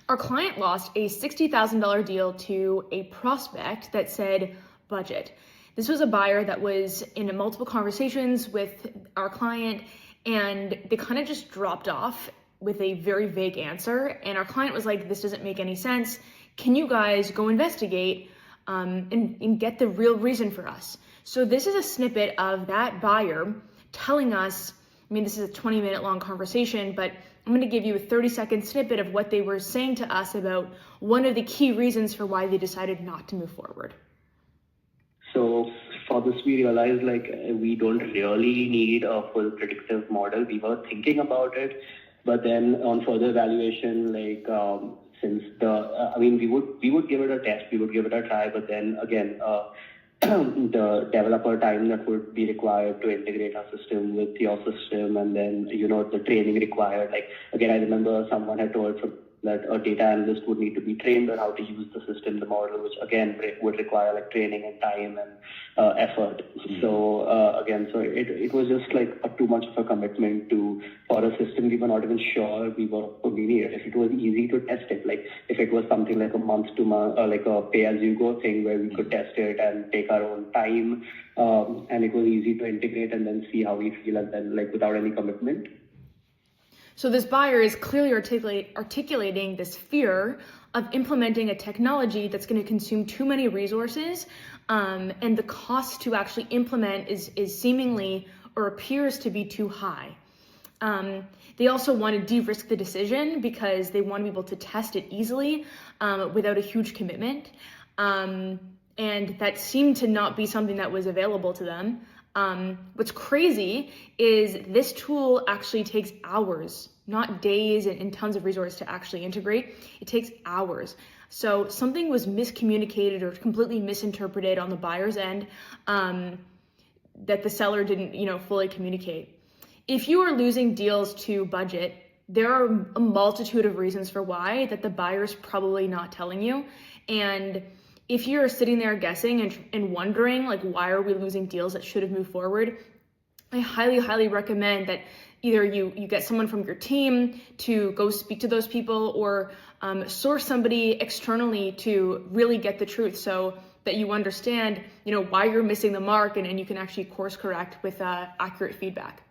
Our client lost a $60,000 deal to a prospect that said budget. This was a buyer that was in multiple conversations with our client, and they kind of just dropped off with a very vague answer. And our client was like, this doesn't make any sense. Can you guys go investigate and get the real reason for us? So this is a snippet of that buyer telling us, this is a 20-minute long conversation, but I'm going to give you a 30-second snippet of what they were saying to us about one of the key reasons for why they decided not to move forward. So for this, we realized we don't really need a full predictive model. We were thinking about it, but then on further evaluation, since we would give it a test, we would give it a try, but then again, the developer time that would be required to integrate our system with your system, and then the training required. I remember someone had told that a data analyst would need to be trained on how to use the system, the model, which again would require training and time and effort. Mm-hmm. So it was just too much of a commitment for a system we were not even sure we needed. If it was easy to test it, if it was something like a month to month, like a pay-as-you-go thing where we could test it and take our own time, and it was easy to integrate and then see how we feel, and then without any commitment. So this buyer is clearly articulating this fear of implementing a technology that's going to consume too many resources, and the cost to actually implement is seemingly or appears to be too high. They also want to de-risk the decision because they want to be able to test it easily without a huge commitment, and that seemed to not be something that was available to them. What's crazy is this tool actually takes hours, not days and tons of resources to actually integrate. It takes hours. So something was miscommunicated or completely misinterpreted on the buyer's end that the seller didn't, fully communicate. If you are losing deals to budget, there are a multitude of reasons for why that the buyer's probably not telling you. And if you're sitting there guessing and wondering, why are we losing deals that should have moved forward, I highly, highly recommend that either you get someone from your team to go speak to those people, or source somebody externally to really get the truth so that you understand, why you're missing the mark, and you can actually course correct with accurate feedback.